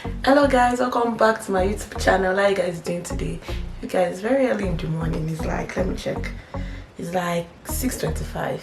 Hello guys, welcome back to my YouTube channel. How are you guys doing today? You guys, very early in the morning. It's like, let me check, it's like 6:25,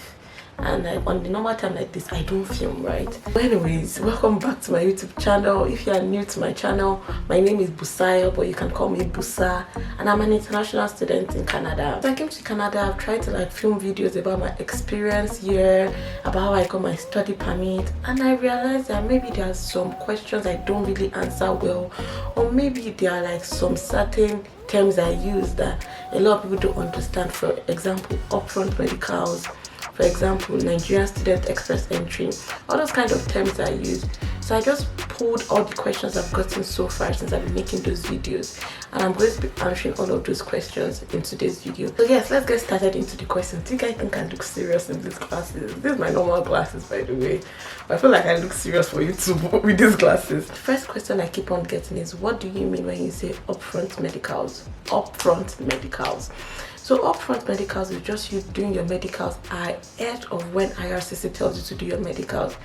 and like on the normal time like this I don't film, right? But anyways, welcome back to my YouTube channel. If you are new to my channel, my name is Busayo, but you can call me Busa, and I'm an international student in Canada. When I came to Canada, I've tried to like film videos about my experience here, about how I got my study permit, and I realized that maybe there are some questions I don't really answer well, or maybe there are like some certain terms I use that a lot of people don't understand. For example, upfront medicals, for example, Nigerian student express entry, all those kind of terms I use. So I just pulled all the questions I've gotten so far since I've been making those videos, and I'm going to be answering all of those questions in today's video. So yes, let's get started into the questions. Do you guys think I look serious in these glasses? These are my normal glasses, by the way, but I feel like I look serious for YouTube with these glasses. The first question I keep on getting is, what do you mean when you say upfront medicals? Upfront medicals. So upfront medicals is just you doing your medicals ahead of when IRCC tells you to do your medicals.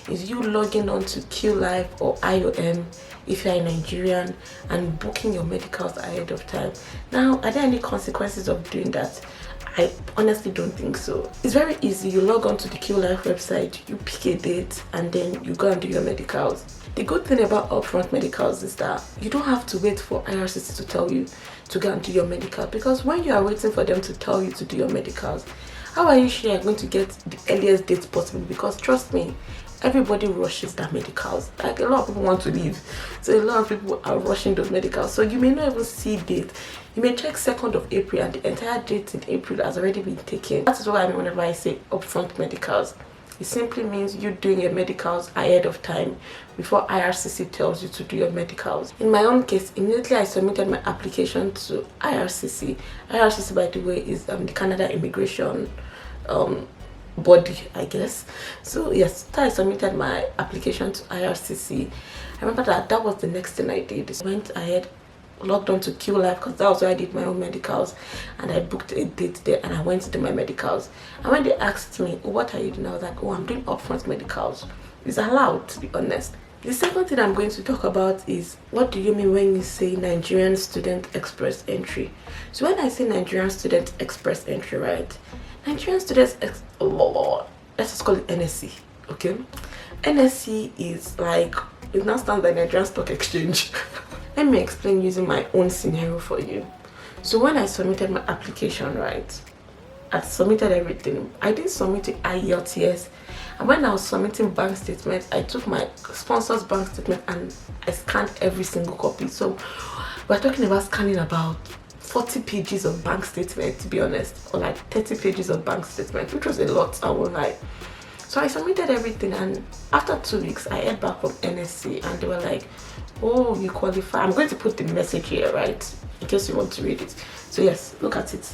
Is you logging on to QLife or IOM if you're a Nigerian and booking your medicals ahead of time. Now, are there any consequences of doing that? I honestly don't think so. It's very easy. You log on to the QLife website, you pick a date, and then you go and do your medicals. The good thing about upfront medicals is that you don't have to wait for IRCC to tell you to go and do your medical, because when you are waiting for them to tell you to do your medicals, how are you sure you're going to get the earliest date possible? Because trust me, everybody rushes their medicals. Like, a lot of people want to leave, so a lot of people are rushing those medicals. So you may not even see date. You may check 2nd of April and the entire date in April has already been taken. That is what I mean whenever I say upfront medicals. It simply means you doing your medicals ahead of time before IRCC tells you to do your medicals. In my own case, immediately I submitted my application to IRCC. IRCC, by the way, is the Canada Immigration body, I guess. So yes, I submitted my application to IRCC. I remember that was the next thing I did. I went ahead, logged on to QLife, because that was where I did my own medicals, and I booked a date there and I went to do my medicals. And when they asked me, oh, what are you doing, I was like, oh, I'm doing upfront medicals. It's allowed, to be honest. The second thing I'm going to talk about is, what do you mean when you say Nigerian student express entry? So when I say Nigerian student express entry, right, Nigerian students let's just call it NSC, okay? NSC is like, it now stands by Nigerian Stock Exchange. Let me explain using my own scenario for you. So when I submitted my application, right, I submitted everything. I didn't submit the IELTS, and when I was submitting bank statements, I took my sponsor's bank statement and I scanned every single copy. So we're talking about scanning about 40 pages of bank statement, to be honest, or like 30 pages of bank statement, which was a lot, I won't lie. So I submitted everything, and after 2 weeks I heard back from NSC and they were like, oh, you qualify. I'm going to put the message here, right, in case you want to read it. So yes, look at it.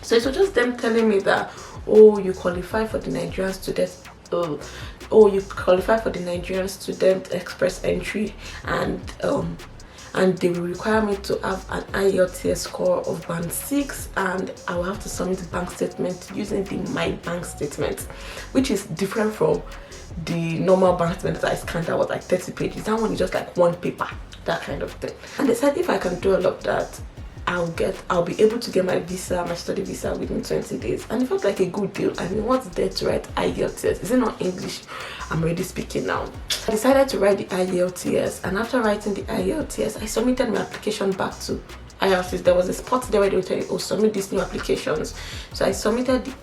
So it was just them telling me that, oh, you qualify for the Nigerian student, you qualify for the Nigerian student express entry, and they will require me to have an IELTS score of band 6, and I will have to submit a bank statement using the My Bank statement, which is different from the normal bank statement that I scanned. That was like 30 pages. That one is just like one paper, that kind of thing. And they said if I can do all of that, I'll be able to get my visa, my study visa, within 20 days. And it felt like a good deal. I mean, what's there to write IELTS? Is it not English? I'm already speaking now. I decided to write the IELTS, and after writing the IELTS, I submitted my application back to IRCC. There was a spot there where they would tell you, oh, submit these new applications. So I submitted the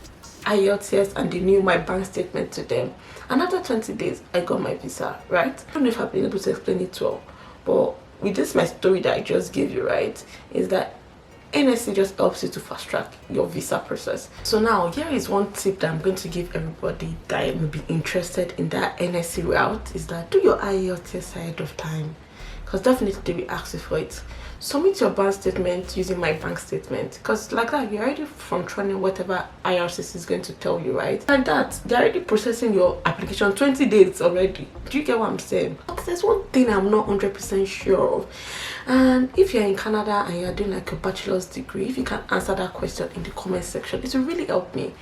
IELTS and the new My Bank statement to them, and after 20 days I got my visa, right? I don't know if I've been able to explain it well, but with this my story that I just gave you, right, is that NSC just helps you to fast track your visa process. So now here is one tip that I'm going to give everybody that may be interested in that NSC route, is that do your IELTS ahead of time, because definitely they will ask you for it. Submit your bank statement using My Bank statement, because like that you're already front-running whatever IRCC is going to tell you, right? Like that, they're already processing your application 20 days already. Do you get what I'm saying? But there's one thing I'm not 100% sure of, and if you're in Canada and you're doing like a bachelor's degree, if you can answer that question in the comment section, it will really help me.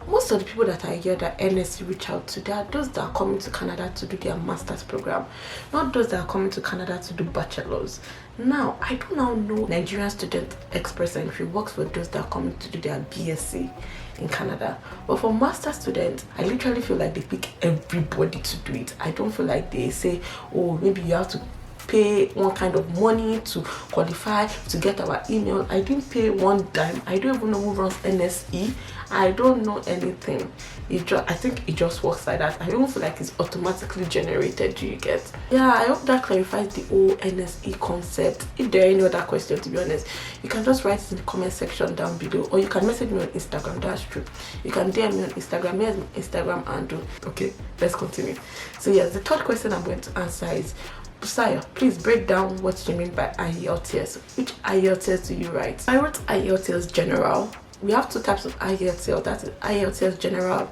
most of the people that I hear that NSC reach out to, they are those that are coming to Canada to do their master's program, not those that are coming to Canada to do bachelor's. Now, I do now know Nigerian Student Express Entry works for those that are coming to do their BSc in Canada. But for master students, I literally feel like they pick everybody to do it. I don't feel like they say, oh, maybe you have to pay one kind of money to qualify to get our email. I didn't pay one dime. I don't even know who runs NSE. I don't know anything. I think it just works like that. I don't feel like it's automatically generated. Do you get? Yeah, I hope that clarifies the whole NSE concept. If there are any other questions, to be honest, you can just write it in the comment section down below, or you can message me on Instagram. That's true. You can DM me on Instagram. Here's my Instagram handle. Okay, let's continue. So yes, the third question I'm going to answer is, Busayo, please break down what you mean by IELTS. Which IELTS do you write? I wrote IELTS General. We have two types of IELTS. That is IELTS General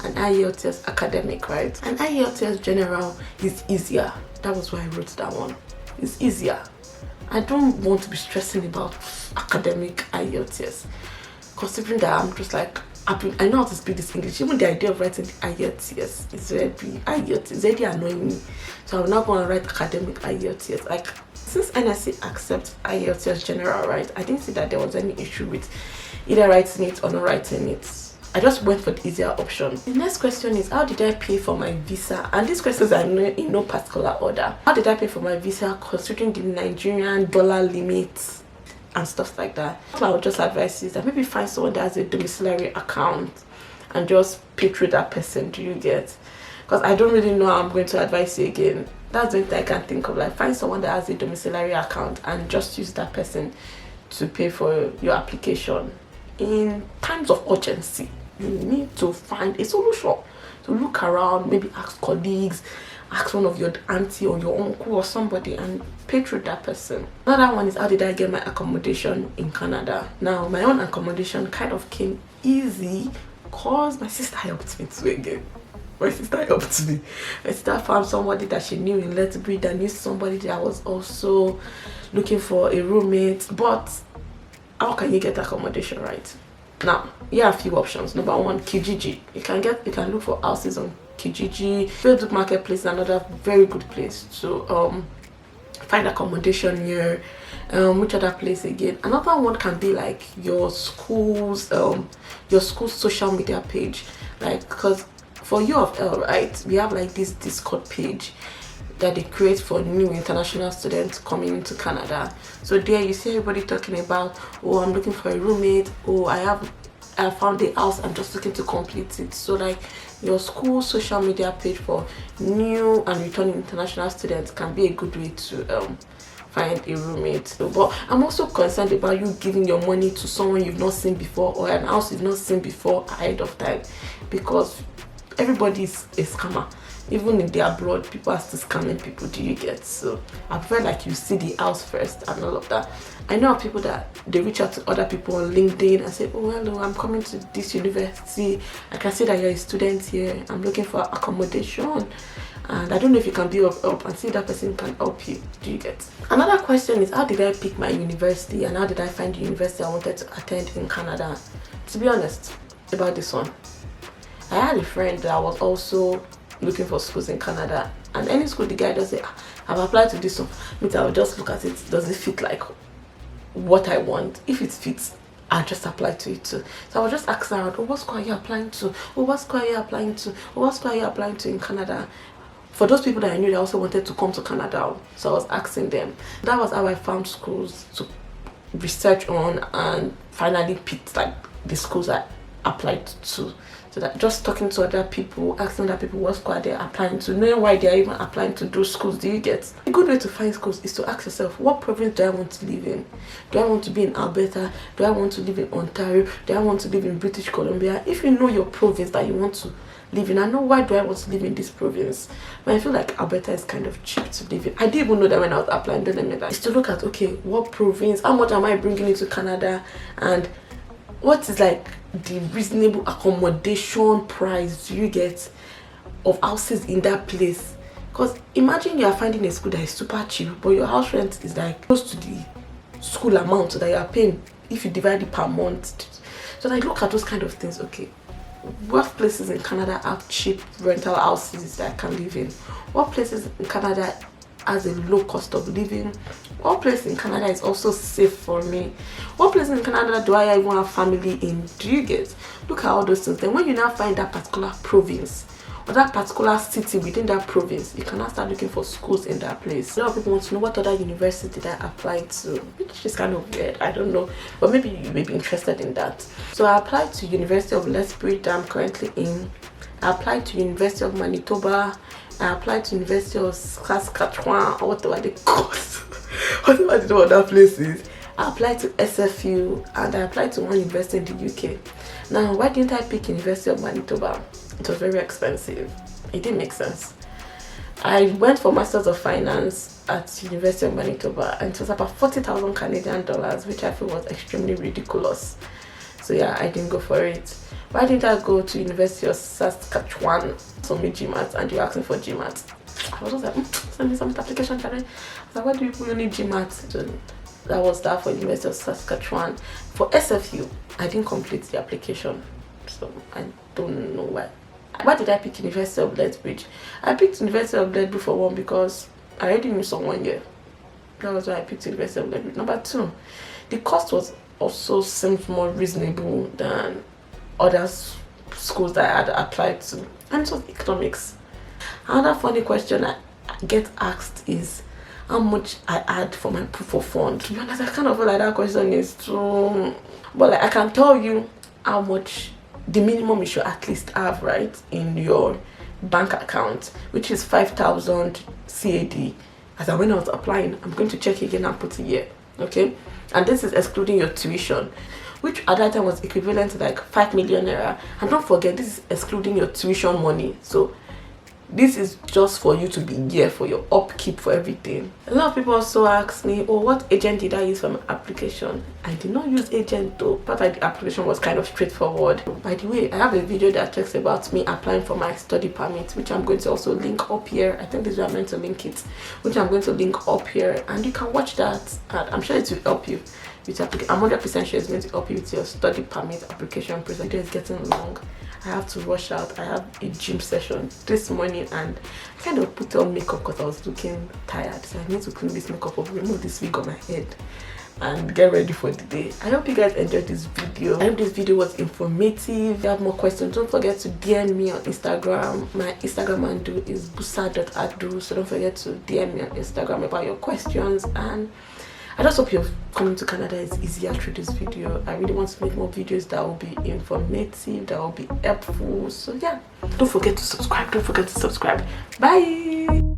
and IELTS Academic, right? And IELTS General is easier. That was why I wrote that one. It's easier. I don't want to be stressing about academic IELTS, considering that I'm just like, I know how to speak this English. Even the idea of writing the IELTS is very annoying me. So I'm not going to write academic IELTS. Like, since NSC accepts IELTS General, right, I didn't see that there was any issue with either writing it or not writing it. I just went for the easier option. The next question is, how did I pay for my visa? And these questions are in no particular order. How did I pay for my visa considering the Nigerian dollar limit and stuff like that? What I would just advise is that maybe find someone that has a domiciliary account and just pay through that person. Do you get? Because I don't really know how I'm going to advise you again. That's the only thing I can think of. Like, find someone that has a domiciliary account and just use that person to pay for your application. In times of urgency, you need to find a solution. So look around, maybe ask colleagues, ask one of your auntie or your uncle or somebody and pay through that person. Another one is, how did I get my accommodation in Canada? Now, my own accommodation kind of came easy because my sister helped me too again. My sister helped me. My sister found somebody that she knew in Letbury that knew somebody that was also looking for a roommate. But how can you get accommodation, right? Now, you have a few options. Number one, Kijiji. You can look for houses on Kijiji. Facebook Marketplace is another very good place to find accommodation near. Which other place again? Another one can be like your school's social media page. Like, because for U of L, right, we have like this Discord page that they create for new international students coming into Canada. So there you see everybody talking about, oh, I'm looking for a roommate, oh, I found a house, I'm just looking to complete it. So like your school social media page for new and returning international students can be a good way to find a roommate. So, but I'm also concerned about you giving your money to someone you've not seen before or an house you've not seen before ahead of time, because everybody is a scammer. Even if they're abroad, people are still scamming people. Do you get? So I prefer like you see the house first and all of that. I know of people that they reach out to other people on LinkedIn and say, oh, hello, I'm coming to this university. I can see that you're a student here. I'm looking for accommodation. And I don't know if you can be of help, and see if that person can help you. Do you get? Another question is, how did I pick my university and how did I find the university I wanted to attend in Canada? To be honest about this one, I had a friend that was also looking for schools in Canada, and any school the guy does say, I've applied to this one, but I'll just look at it, does it fit like what I want? If it fits, I'll just apply to it too. So I was just asking around, oh, what school are you applying to? Oh, what school are you applying to? Oh, what school are you applying to in Canada? For those people that I knew that also wanted to come to Canada, so I was asking them. That was how I found schools to research on and finally picked like the schools I applied to. So that just talking to other people, asking other people what school they're applying to, knowing why they're even applying to those schools. Do you get? A good way to find schools is to ask yourself, what province do I want to live in? Do I want to be in Alberta? Do I want to live in Ontario? Do I want to live in British Columbia? If you know your province that you want to live in, I know why do I want to live in this province. But I feel like Alberta is kind of cheap to live in. I didn't even know that when I was applying. Don't let me that. It's to look at, okay, what province, how much am I bringing into Canada, and what is like the reasonable accommodation price do you get of houses in that place? Because imagine you are finding a school that is super cheap, but your house rent is like close to the school amount that you are paying if you divide it per month. So like look at those kind of things. Okay, what places in Canada have cheap rental houses that I can live in? What places in Canada has a low cost of living? What place in Canada is also safe for me? What place in Canada do I even have family in? Do you get? Look at all those things. Then when you now find that particular province or that particular city within that province, you can now start looking for schools in that place. A lot of people want to know what other university did I apply to, which is kind of weird. I don't know, but maybe you may be interested in that. So I applied to University of Lethbridge that I'm currently in. I applied to University of Manitoba. I applied to University of Saskatchewan, or whatever they call it. Whatever the name of that place is. I applied to SFU, and I applied to one university in the UK. Now, why didn't I pick University of Manitoba? It was very expensive. It didn't make sense. I went for Masters of Finance at University of Manitoba, and it was about 40,000 Canadian dollars, which I feel was extremely ridiculous. So yeah, I didn't go for it. Why didn't I go to University of Saskatchewan for me GMAT, and you asked me for GMAT? I was just like, send me some application challenge. I was like, why do you need GMAT? So that was that for University of Saskatchewan. For SFU, I didn't complete the application, so I don't know why. Why did I pick University of Lethbridge? I picked University of Lethbridge for one, because I already knew someone here. That was why I picked University of Lethbridge. Number two, the cost was also seemed more reasonable than other schools that I had applied to, and it was economics. Another funny question I get asked is how much I add for my proof of fund. To be honest, I kind of feel like that question is too, but like I can tell you how much the minimum you should at least have, right, in your bank account, which is 5,000 CAD. As I when I was applying, I'm going to check again and put it here, okay? And this is excluding your tuition, which at that time was equivalent to like 5 million naira. And don't forget, this is excluding your tuition money. So this is just for you to be here for your upkeep, for everything. A lot of people also ask me, oh, what agent did I use for my application? I did not use agent though. Part of the application was kind of straightforward. By the way, I have a video that talks about me applying for my study permit, which I'm going to also link up here. I think this is where I meant to link it, which I'm going to link up here, and you can watch that. And I'm sure it will help you with your application. I'm 100% sure it's going to help you with your study permit application process. It's getting long. I have to rush out. I have a gym session this morning, and I kind of put on makeup because I was looking tired. So I need to clean this makeup up, remove this wig on my head, and get ready for the day. I hope you guys enjoyed this video. I hope this video was informative. If you have more questions, don't forget to DM me on Instagram. My Instagram handle is busa.adu, so don't forget to DM me on Instagram about your questions. And I just hope you're coming to Canada is easier through this video. I really want to make more videos that will be informative, that will be helpful. So yeah, don't forget to subscribe. Bye.